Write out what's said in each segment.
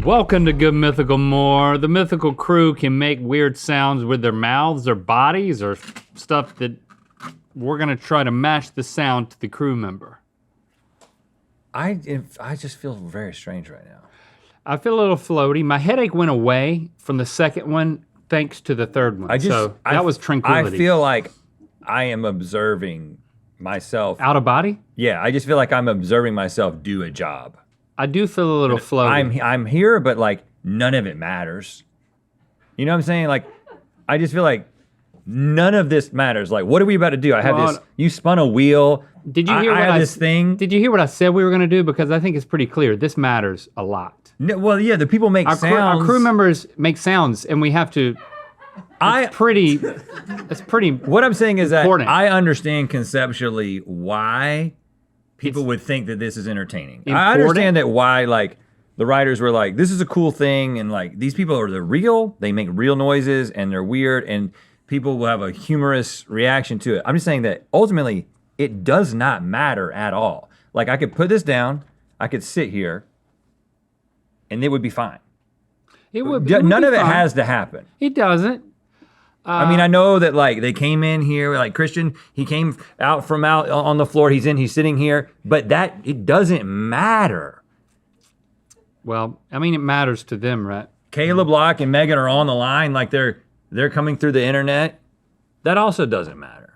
Welcome to Good Mythical More. The mythical crew can make weird sounds with their mouths or bodies or stuff that we're gonna try to match the sound to the crew member. I just feel very strange right now. I feel a little floaty. My headache went away from the second one thanks to the third one. That was tranquility. I feel like I am observing myself. Out of body? Yeah, I just feel like I'm observing myself do a job. I do feel a little floaty. I'm here, but like none of it matters. You know what I'm saying? Like, I just feel like none of this matters. Like, what are we about to do? I have this, you spun a wheel. Did you hear this thing? Did you hear what I said we were gonna do? Because I think it's pretty clear. This matters a lot. No, well, yeah, the people make sounds. Our crew members make sounds and we have to, it's pretty. What I'm saying is important. that I understand conceptually why people would think that this is entertaining. I understand that why like the writers were like, this is a cool thing and like these people are real, they make real noises and they're weird and people will have a humorous reaction to it. I'm just saying that ultimately it does not matter at all. Like I could put this down, I could sit here and it would be fine. None of it has to happen. It doesn't. I mean, I know that like they came in here, like Christian, he came out from out on the floor, he's sitting here, but it doesn't matter. Well, I mean, it matters to them, right? Caleb Locke and Megan are on the line, like they're coming through the internet. That also doesn't matter.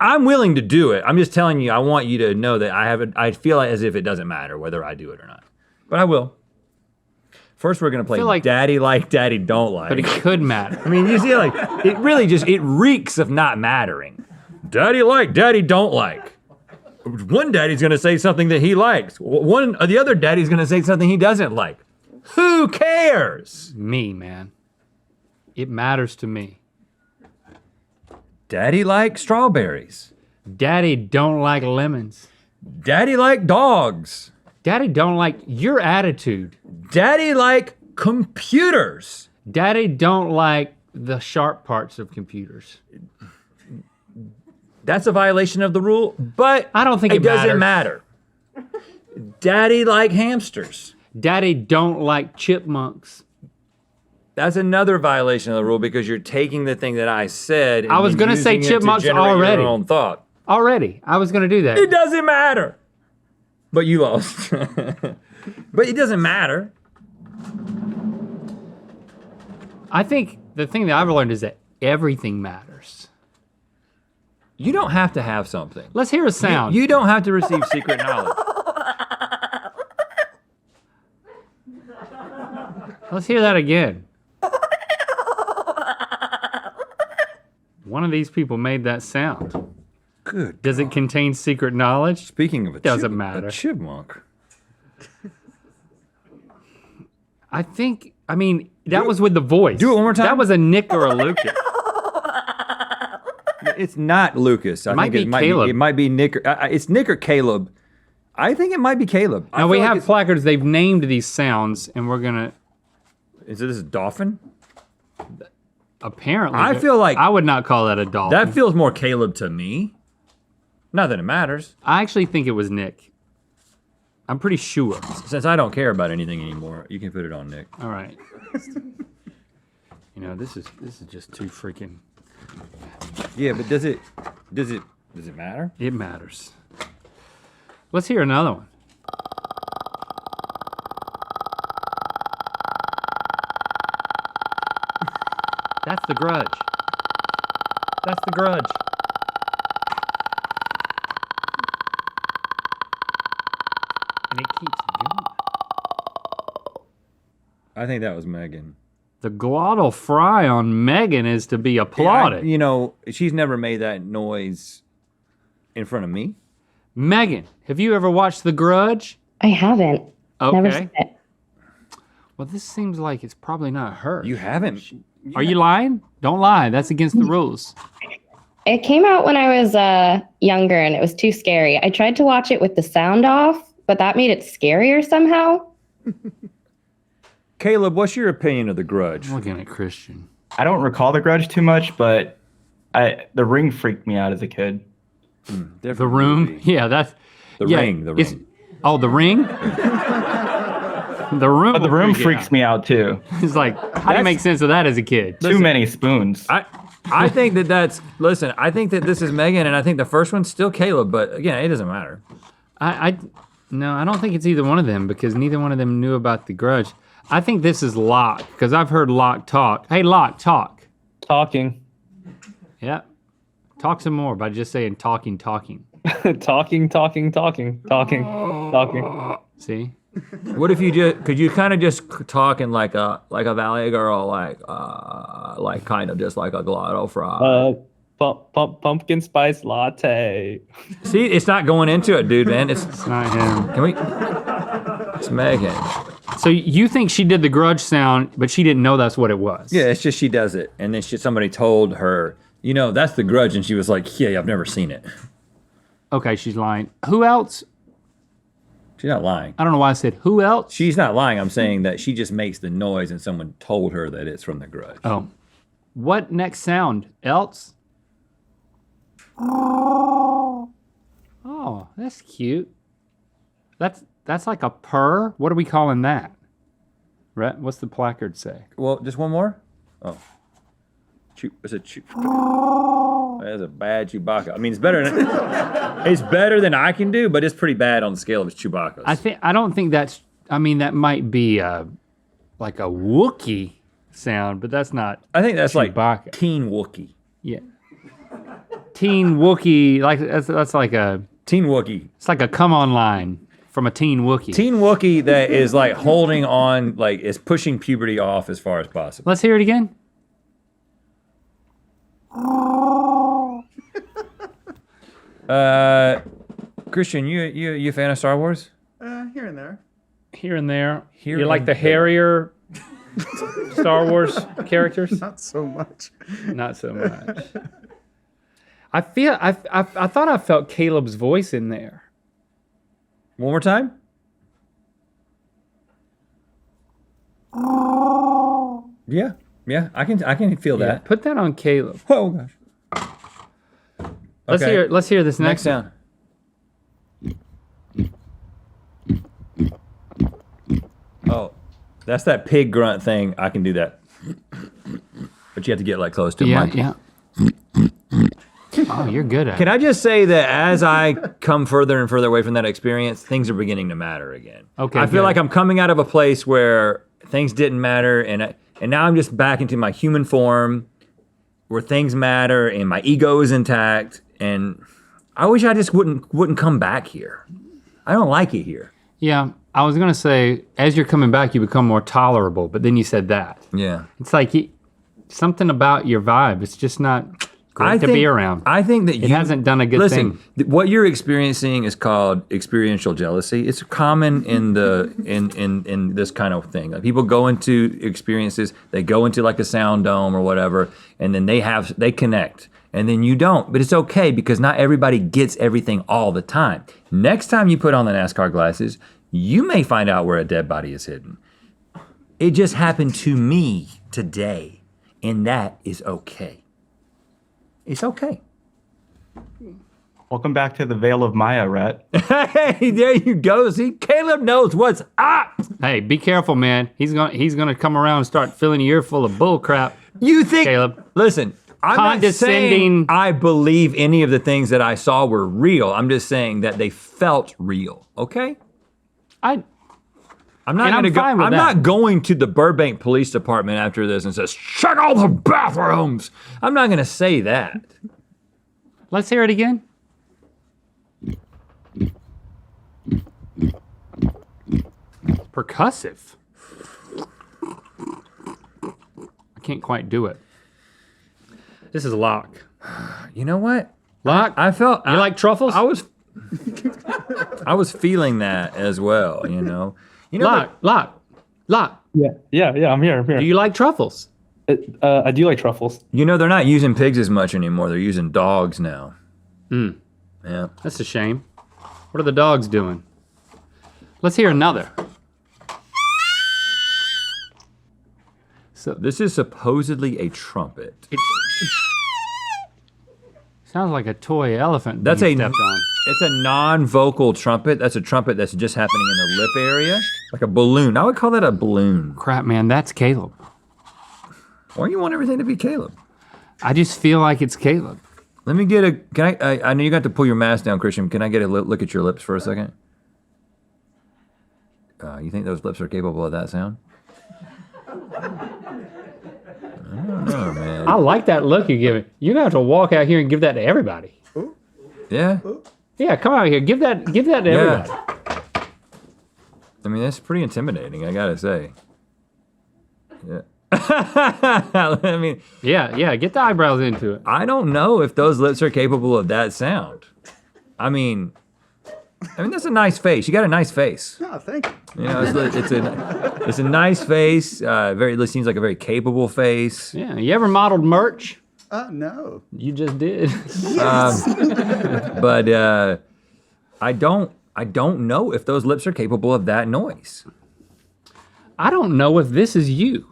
I'm willing to do it. I'm just telling you, I want you to know that I feel as if it doesn't matter whether I do it or not, but I will. First, we're gonna play Daddy Like, Daddy Don't Like. But it could matter. I mean, you see, like, it really just, it reeks of not mattering. Daddy Like, Daddy Don't Like. One daddy's gonna say something that he likes. The other daddy's gonna say something he doesn't like. Who cares? Me, man. It matters to me. Daddy like strawberries. Daddy don't like lemons. Daddy like dogs. Daddy don't like your attitude. Daddy like computers. Daddy don't like the sharp parts of computers. That's a violation of the rule, but I don't think it doesn't matter. Daddy like hamsters. Daddy don't like chipmunks. That's another violation of the rule because you're taking the thing that I said. And I was gonna say chipmunks already. Your own thought. Already, I was gonna do that. It doesn't matter. But you lost. But it doesn't matter. I think the thing that I've learned is that everything matters. You don't have to have something. Let's hear a sound. You don't have to receive secret knowledge. Let's hear that again. One of these people made that sound. Good. Does it contain secret knowledge? Speaking of doesn't matter. A chipmunk. I mean, that was with the voice. Do it one more time. That was a Nick or a Lucas. It's not Lucas. It might be Caleb. It might be Nick. It's Nick or Caleb. I think it might be Caleb. Now we have placards. They've named these sounds, and we're gonna. Is this a dolphin? Apparently. I feel like I would not call that a dolphin. That feels more Caleb to me. Not that it matters. I actually think it was Nick. I'm pretty sure. Since I don't care about anything anymore, you can put it on Nick. All right. You know, this is just too freaking. Yeah, but does it matter? It matters. Let's hear another one. That's the Grudge. That's the Grudge. And it keeps going. I think that was Megan. The glottal fry on Megan is to be applauded. You know, she's never made that noise in front of me. Megan, have you ever watched The Grudge? I haven't. Okay. Never seen it. Well, this seems like it's probably not her. You haven't? Are you lying? Don't lie. That's against the rules. It came out when I was younger and it was too scary. I tried to watch it with the sound off, but that made it scarier somehow. Caleb, what's your opinion of The Grudge? I'm looking at Christian. I don't recall The Grudge too much, but The Ring freaked me out as a kid. The Room? Movie. Yeah, that's... The Ring. Oh, The Ring? The room. But the will room freak you freaks out. me out too. It's like, how do you make sense of that as a kid? Too many spoons. I think that's, listen, I think that this is Megan, and I think the first one's still Caleb, but again, it doesn't matter. No, I don't think it's either one of them because neither one of them knew about the grudge. I think this is Locke because I've heard Locke talk. Hey, Locke, talk. Talking. Yeah. Talk some more by just saying talking. talking. See? What if you just, could you kind of just talk in like a valley girl, like kind of just like a glottal fry? Pumpkin spice latte. See, it's not going into it, dude, man. It's Not him. can we? It's Megan. So you think she did the grudge sound, but she didn't know that's what it was? Yeah, it's just she does it, and then somebody told her, you know, that's the grudge, and she was like, yeah, I've never seen it. Okay, she's lying. Who else? She's not lying. I don't know why I said who else. She's not lying. I'm saying that she just makes the noise, and someone told her that it's from the grudge. Oh. What next sound? Else? Oh, that's cute. That's like a purr. What are we calling that? Rhett, what's the placard say? Well, just one more. Oh, it's a chew. That's a bad Chewbacca. I mean, it's better than I can do, but it's pretty bad on the scale of Chewbacca's. I don't think that's. I mean, that might be like a Wookiee sound, but that's not. I think that's Chewbacca. like teen Wookiee. Yeah. Teen Wookiee, like that's like a. Teen Wookiee. It's like a come on line from a teen Wookiee. Teen Wookiee that is like holding on, like is pushing puberty off as far as possible. Let's hear it again. Christian, you a fan of Star Wars? Here and there. Here and there. Here You like and the there. hairier Star Wars characters? Not so much. Not so much. I thought I felt Caleb's voice in there. One more time. Yeah, I can feel Yeah, that. put that on Caleb. Oh gosh. Okay. Let's hear this Next next one. sound. Oh, that's that pig grunt thing. I can do that. But you have to get like close to Yeah, mine. yeah. Oh, you're good at Can it. I just say that as I come further and further away from that experience, things are beginning to matter again. Okay, I feel good. like I'm coming out of a place where things didn't matter, and now I'm just back into my human form, where things matter, and my ego is intact. And I wish I just wouldn't come back here. I don't like it here. Yeah, I was gonna say, as you're coming back, you become more tolerable, but then you said that. Yeah. It's like something about your vibe. It's just not great to be around. I think that It hasn't done a good thing. What you're experiencing is called experiential jealousy. It's common in in this kind of thing. Like people go into experiences, they go into like a sound dome or whatever, and then they connect. And then you don't, but it's okay because not everybody gets everything all the time. Next time you put on the NASCAR glasses, you may find out where a dead body is hidden. It just happened to me today, and that is okay. It's okay. Welcome back to the Veil of Maya, Rhett. Hey, there you go. See, Caleb knows what's up. Hey, be careful, man. He's gonna come around and start filling your ear full of bull crap. You think, Caleb. Listen, I'm not Condescending. saying I believe any of the things that I saw were real. I'm just saying that they felt real, okay? I'm not And I'm gonna go. fine with I'm that. not going to the Burbank Police Department after this and says, check all the bathrooms. I'm not gonna say that. Let's hear it again. Percussive. I can't quite do it. This is Locke. You know what? Locke, I felt you like truffles? I was feeling that as well, you know. You know, Locke, Yeah, I'm here. do you like truffles? I do like truffles. you know they're not using pigs as much anymore. They're using dogs now. Yeah. That's a shame. What are the dogs doing? Let's hear another. This is supposedly a trumpet. Sounds like a toy elephant That's being a stepped on. It's a non-vocal trumpet. That's a trumpet that's just happening in the lip area, like a balloon. I would call that a balloon. Crap, man, that's Caleb. Why do you want everything to be Caleb? I just feel like it's Caleb. Let me get a. Can I know you got to pull your mask down, Christian. Can I get a look at your lips for a second? You think those lips are capable of that sound? I don't know, man. I like that look you're giving. You're gonna have to walk out here and give that to everybody. Yeah. Yeah, come out here. Give that to everybody. I mean, that's pretty intimidating, I gotta say. Yeah. I mean, Yeah, get the eyebrows into it. I don't know if those lips are capable of that sound. I mean, that's a nice face. You got a nice face. Oh, thank you. You know, it's a nice face. It seems like a very capable face. Yeah, you ever modeled merch? No. You just did. But I don't know if those lips are capable of that noise. I don't know if this is you.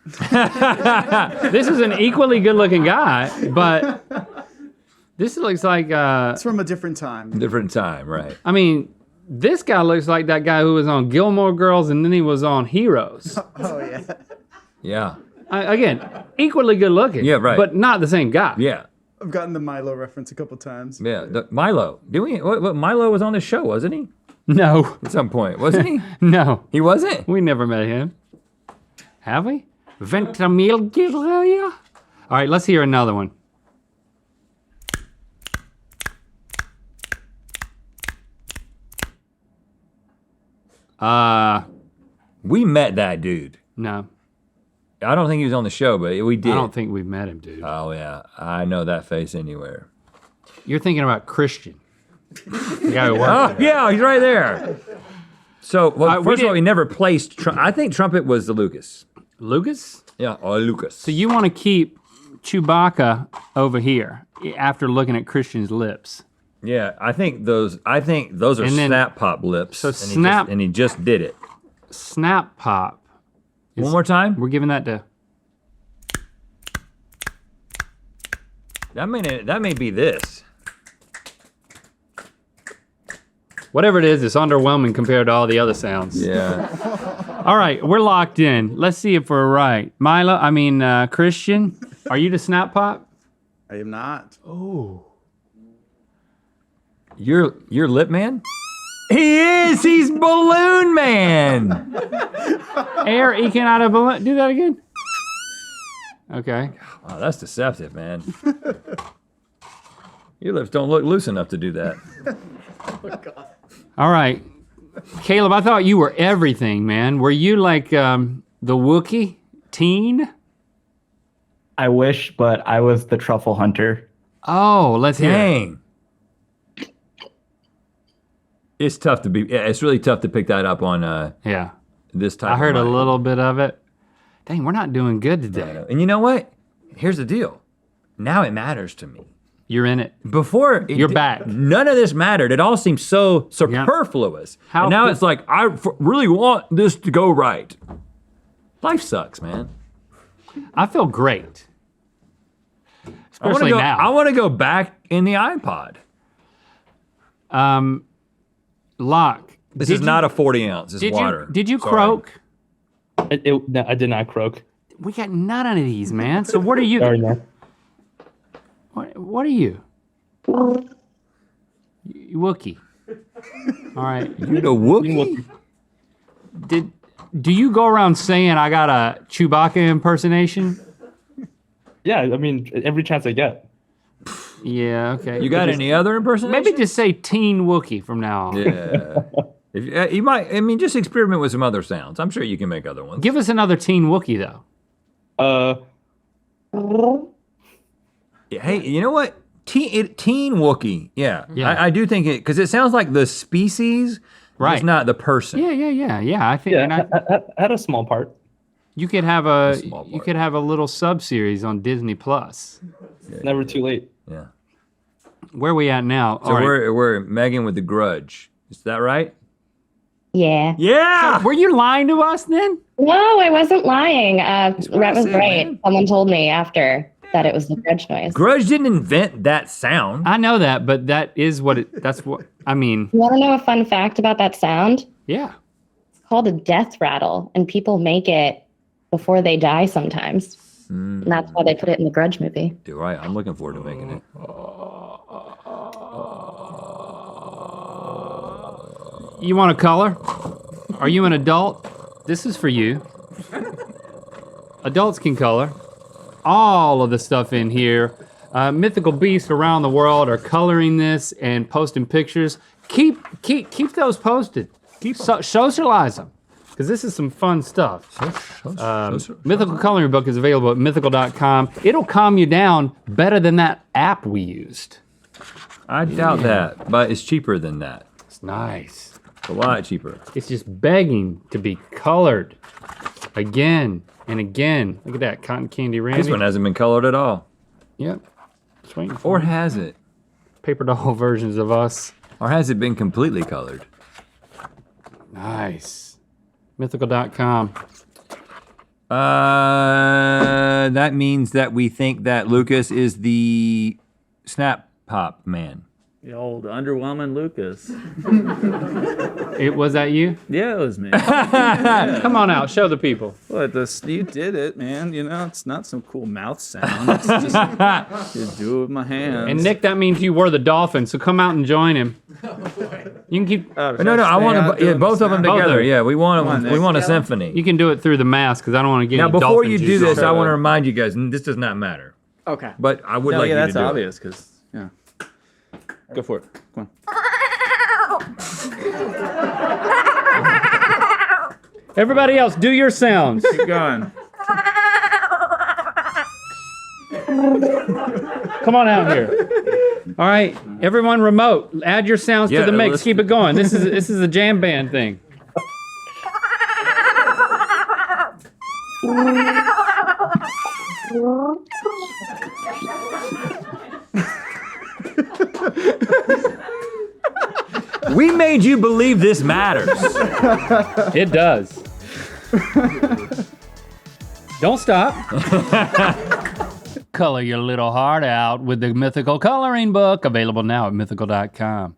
This is an equally good-looking guy, but this looks like. It's from a different time. Different time, right? I mean, this guy looks like that guy who was on Gilmore Girls and then he was on Heroes. Oh, yeah. Yeah. Again, equally good-looking. Yeah, right. But not the same guy. Yeah. I've gotten the Milo reference a couple times. Yeah. Milo. What Milo was on the show, wasn't he? No. At some point, wasn't he? No. He wasn't? We never met him. Have we? Ventramilia? All right, let's hear another one. We met that dude. No. I don't think he was on the show, but we did. I don't think we've met him, dude. Oh, yeah. I know that face anywhere. You're thinking about Christian. The guy who works Oh, there. yeah, he's right there. So, first of all, did- he never placed. I think trumpet was the Lucas. Lucas? Yeah, or Lucas. So you want to keep Chewbacca over here after looking at Christian's lips. Yeah, I think those are And then- snap pop lips. So and he just did it. Snap Pop. One more time. We're giving that to. That may be this. Whatever it is, it's underwhelming compared to all the other sounds. Yeah. All right, we're locked in. Let's see if we're right. Christian, are you the Snap Pop? I am not. Oh. You're Lip Man? He is! He's Balloon Man! Air eking out of balloon. Do that again. Okay. Oh, that's deceptive, man. Your lips don't look loose enough to do that. All right. Caleb, I thought you were everything, man. Were you like the Wookiee teen? I wish, but I was the truffle hunter. Oh, let's hear it. Dang. It's tough to be. Yeah, it's really tough to pick that up on Yeah. this type. I heard of a mic. little bit of it. Dang, we're not doing good today. And you know what? Here's the deal. Now it matters to me. You're in it. Before You're back. None of this mattered. It all seemed so superfluous. How and now cool- it's like really want this to go right. Life sucks, man. I feel great. Especially now. I want to go back in the iPod. Locke. This is not a 40 ounce. It's water. Did you Sorry. croak? No, I did not croak. We got none of these, man. So what are you? Sorry, man. What are you? You Wookiee. All right. You're the Wookiee? Do you go around saying I got a Chewbacca impersonation? Yeah, I mean, every chance I get. Yeah, okay. You got any other impersonations? Maybe just say Teen Wookiee from now on. Yeah. If, you might, I mean, just experiment with some other sounds. I'm sure you can make other ones. Give us another Teen Wookiee, though. Hey, you know what? Teen Wookiee. Yeah. Yeah. I do think it, because it sounds like the species, Right. just not the person. Yeah. I think and Yeah, I had a small part. you could have a small you part. could have a little sub series on Disney Plus. Never too late. Yeah. Where are we at now? So All right. we're Megan with the Grudge. Is that right? Yeah. Yeah. Were you lying to us then? No, I wasn't lying. Rhett was said, right. man. Someone told me after. that it was the grudge noise. Grudge didn't invent that sound. I know that, but that's what, I mean, You want to know a fun fact about that sound? yeah. It's called a death rattle, and people make it before they die sometimes. And that's why they put it in the Grudge movie. You're right. I'm looking forward to making it. You want a color? Are you an adult? This is for you. Adults can color. All of the stuff in here. Mythical beasts around the world are coloring this and posting pictures. Keep those posted. Socialize them, because this is some fun stuff. Mythical coloring book is available at mythical.com. It'll calm you down better than that app we used. I doubt that, but it's cheaper than that. It's nice. It's a lot cheaper. It's just begging to be colored again and again. Look at that cotton candy Randy. This one hasn't been colored at all. Yep. Just waiting for Or it. has it? Paper doll versions of us. Or has it been completely colored? Nice. Mythical.com. That means that we think that Lucas is the Snap Pop man. The old underwhelming Lucas. Was that you? Yeah, it was me. Come on out, show the people. What, you did it, man. You know, it's not some cool mouth sound. It's just, you do it with my hands. And Nick, that means you were the dolphin, so come out and join him. You can keep. No, I want to. Yeah, both of them Both of together. them. Yeah, we want Come on, we want a Nick. symphony. You can do it through the mask, because I don't want to get Now, any before dolphin you do juice this, on I it. want to remind you guys, this does not matter. Okay. But I would No, like yeah, you to that's do obvious, because, yeah. Go for it. Come on. Everybody else, do your sounds. Keep going. Come on out here. All right, everyone remote, add your sounds Yeah, to the mix. let's- Keep it going. This is a jam band thing. We made you believe this matters. It does. Don't stop. Color your little heart out with the Mythical Coloring Book, available now at mythical.com.